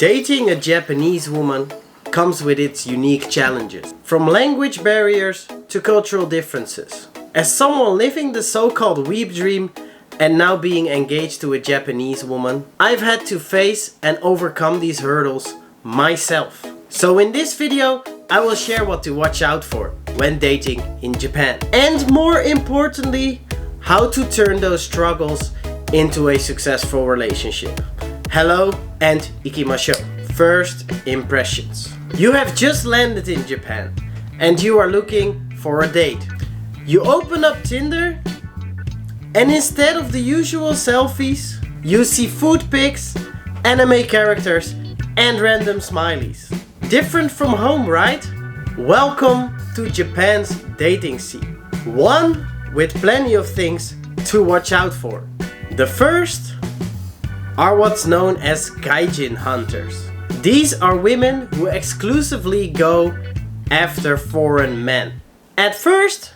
Dating a Japanese woman comes with its unique challenges, from language barriers to cultural differences. As someone living the so-called weeb dream and now being engaged to a Japanese woman, I've had to face and overcome these hurdles myself. So in this video, I will share what to watch out for when dating in Japan. And more importantly, how to turn those struggles into a successful relationship. Hello and ikimashou. First impressions. You have just landed in Japan and you are looking for a date. You open up Tinder and instead of the usual selfies, you see food pics, anime characters and random smileys. Different from home, right? Welcome to Japan's dating scene. One with plenty of things to watch out for. The first are what's known as gaijin hunters. These are women who exclusively go after foreign men. At first,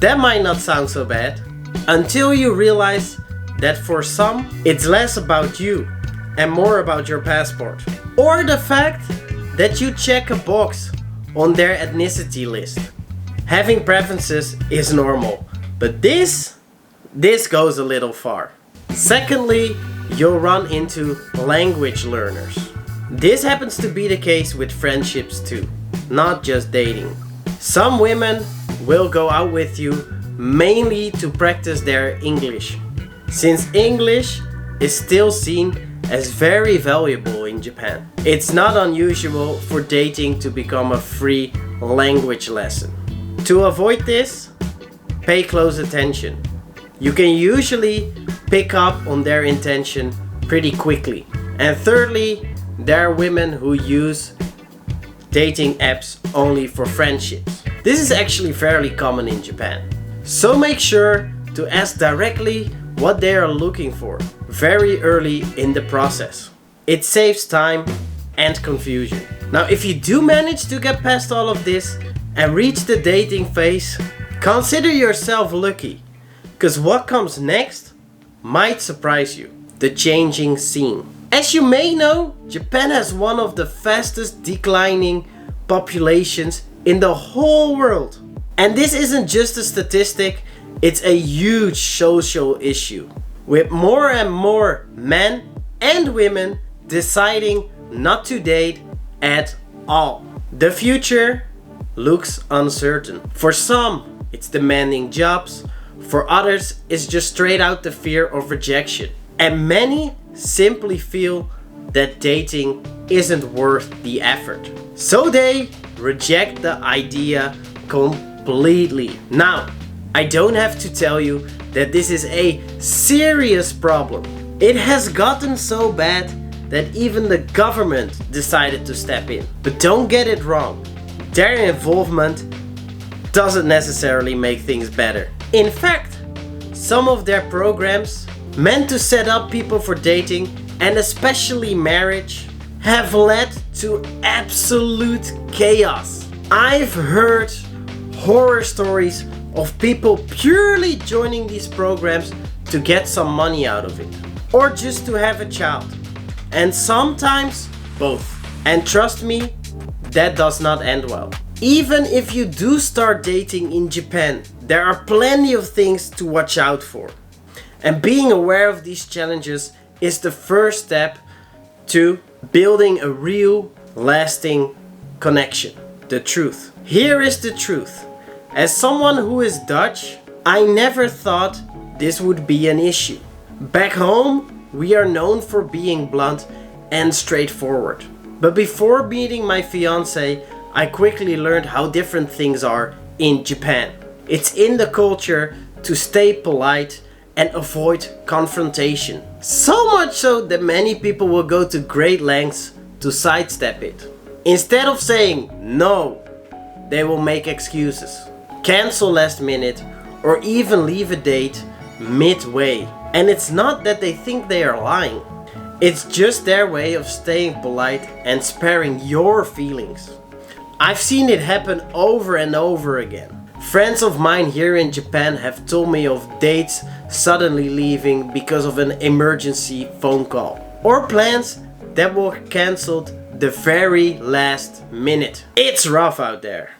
that might not sound so bad, until you realize that for some, it's less about you and more about your passport. Or the fact that you check a box on their ethnicity list. Having preferences is normal, but this goes a little far. Secondly, you'll run into language learners. This happens to be the case with friendships too, not just dating. Some women will go out with you mainly to practice their English, since English is still seen as very valuable in Japan. It's not unusual for dating to become a free language lesson. To avoid this, pay close attention. You can usually pick up on their intention pretty quickly. And thirdly, there are women who use dating apps only for friendships. This is actually fairly common in Japan. So make sure to ask directly what they are looking for very early in the process. It saves time and confusion. Now, if you do manage to get past all of this and reach the dating phase, consider yourself lucky, because what comes next might surprise you. The changing scene. As you may know, Japan has one of the fastest declining populations in the whole world. And this isn't just a statistic, it's a huge social issue, with more and more men and women deciding not to date at all. The future looks uncertain. For some, it's demanding jobs. For others, it's just straight out the fear of rejection. And many simply feel that dating isn't worth the effort. So they reject the idea completely. Now, I don't have to tell you that this is a serious problem. It has gotten so bad that even the government decided to step in. But don't get it wrong, their involvement doesn't necessarily make things better. In fact, some of their programs meant to set up people for dating and especially marriage have led to absolute chaos. I've heard horror stories of people purely joining these programs to get some money out of it, or just to have a child, and sometimes both. And trust me, that does not end well. Even if you do start dating in Japan, there are plenty of things to watch out for. And being aware of these challenges is the first step to building a real, lasting connection. The truth. Here is the truth. As someone who is Dutch, I never thought this would be an issue. Back home, we are known for being blunt and straightforward. But before meeting my fiance, I quickly learned how different things are in Japan. It's in the culture to stay polite and avoid confrontation. So much so that many people will go to great lengths to sidestep it. Instead of saying no, they will make excuses, cancel last minute, or even leave a date midway. And it's not that they think they are lying. It's just their way of staying polite and sparing your feelings. I've seen it happen over and over again. Friends of mine here in Japan have told me of dates suddenly leaving because of an emergency phone call, or plans that were cancelled the very last minute. It's rough out there.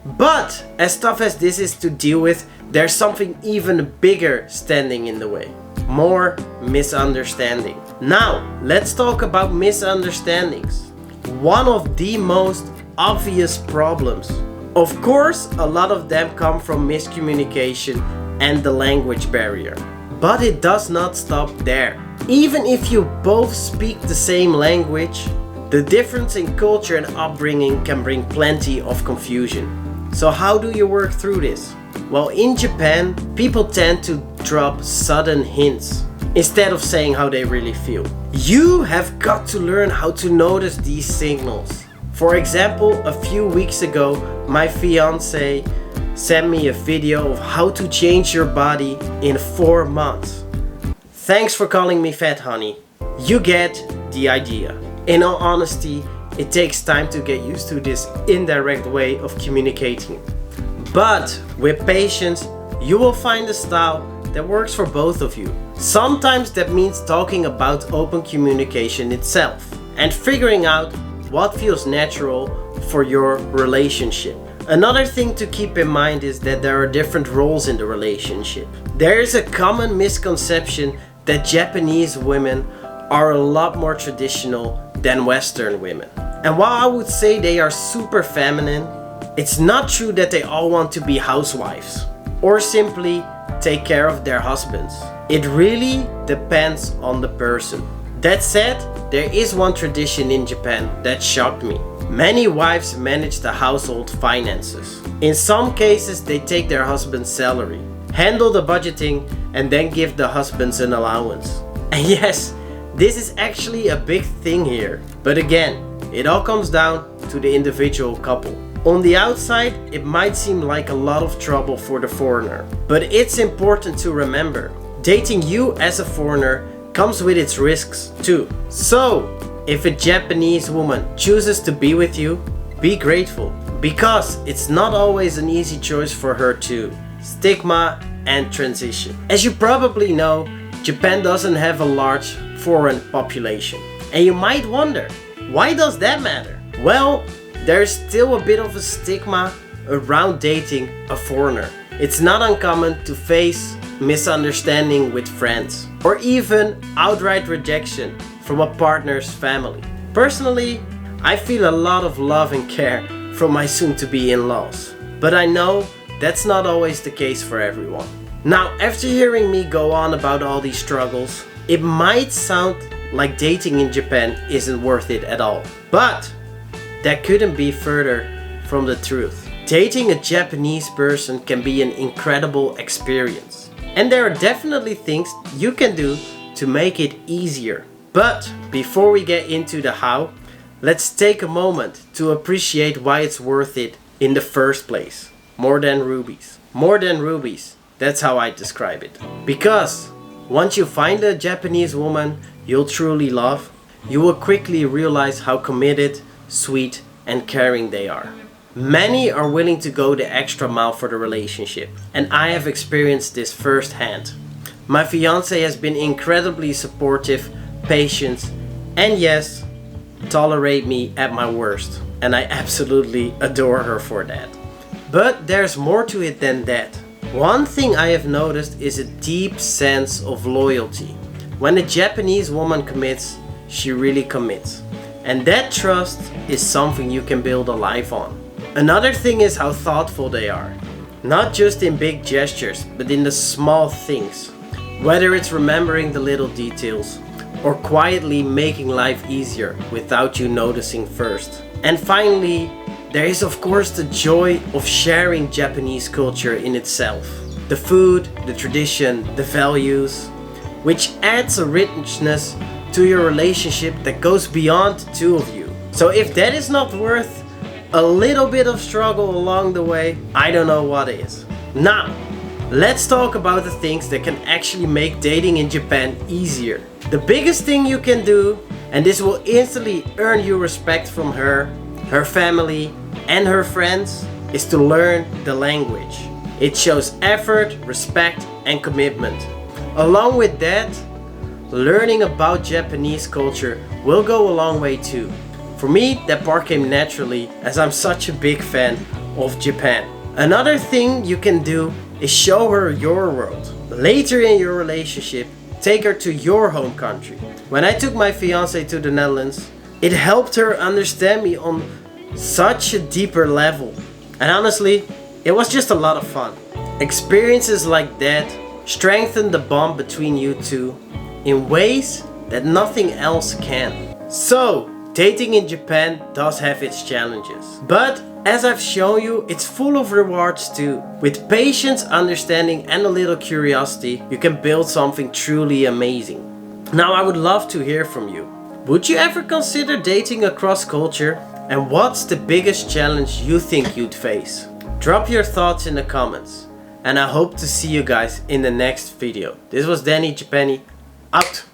But as tough as this is to deal with, there's something even bigger standing in the way. More misunderstanding. Now, let's talk about misunderstandings. One of the most obvious problems. Of course, a lot of them come from miscommunication and the language barrier. But it does not stop there. Even if you both speak the same language, the difference in culture and upbringing can bring plenty of confusion. So how do you work through this? Well, in Japan, people tend to drop sudden hints instead of saying how they really feel. You have got to learn how to notice these signals. For example, a few weeks ago, my fiance sent me a video of how to change your body in 4 months. Thanks for calling me fat, honey. You get the idea. In all honesty, it takes time to get used to this indirect way of communicating. But with patience, you will find a style that works for both of you. Sometimes that means talking about open communication itself and figuring out what feels natural for your relationship. Another thing to keep in mind is that there are different roles in the relationship. There is a common misconception that Japanese women are a lot more traditional than Western women. And while I would say they are super feminine, it's not true that they all want to be housewives or simply take care of their husbands. It really depends on the person. That said, there is one tradition in Japan that shocked me. Many wives manage the household finances. In some cases, they take their husband's salary, handle the budgeting, and then give the husbands an allowance. And yes, this is actually a big thing here. But again, it all comes down to the individual couple. On the outside, it might seem like a lot of trouble for the foreigner. But it's important to remember, dating you as a foreigner comes with its risks too. So, if a Japanese woman chooses to be with you, be grateful. Because it's not always an easy choice for her too. Stigma and transition. As you probably know, Japan doesn't have a large foreign population. And you might wonder, why does that matter? Well, there's still a bit of a stigma around dating a foreigner. It's not uncommon to face misunderstanding with friends or even outright rejection from a partner's family. Personally, I feel a lot of love and care from my soon-to-be in-laws, but I know that's not always the case for everyone. Now, after hearing me go on about all these struggles, it might sound like dating in Japan isn't worth it at all, but that couldn't be further from the truth. Dating a Japanese person can be an incredible experience. And there are definitely things you can do to make it easier. But before we get into the how, let's take a moment to appreciate why it's worth it in the first place. More than rubies. More than rubies. That's how I describe it. Because once you find a Japanese woman you'll truly love, you will quickly realize how committed, sweet, and caring they are. Many are willing to go the extra mile for the relationship, and I have experienced this firsthand. My fiance has been incredibly supportive, patient, and yes, tolerate me at my worst, and I absolutely adore her for that. But there's more to it than that. One thing I have noticed is a deep sense of loyalty. When a Japanese woman commits, she really commits. And that trust is something you can build a life on. Another thing is how thoughtful they are. Not just in big gestures, but in the small things. Whether it's remembering the little details or quietly making life easier without you noticing first. And finally, there is of course the joy of sharing Japanese culture in itself. The food, the tradition, the values, which adds a richness to your relationship that goes beyond the two of you. So if that is not worth a little bit of struggle along the way, I don't know what is. Now, let's talk about the things that can actually make dating in Japan easier. The biggest thing you can do, and this will instantly earn you respect from her, her family, and her friends, is to learn the language. It shows effort, respect, and commitment. Along with that, learning about Japanese culture will go a long way too. For me, that part came naturally as I'm such a big fan of Japan. Another thing you can do is show her your world. Later in your relationship, take her to your home country. When I took my fiance to the Netherlands, it helped her understand me on such a deeper level. And honestly, it was just a lot of fun. Experiences like that strengthen the bond between you two in ways that nothing else can. So, dating in Japan does have its challenges. But as I've shown you, it's full of rewards too. With patience, understanding and a little curiosity, you can build something truly amazing. Now I would love to hear from you. Would you ever consider dating across culture? And what's the biggest challenge you think you'd face? Drop your thoughts in the comments. And I hope to see you guys in the next video. This was Danny Japani, out!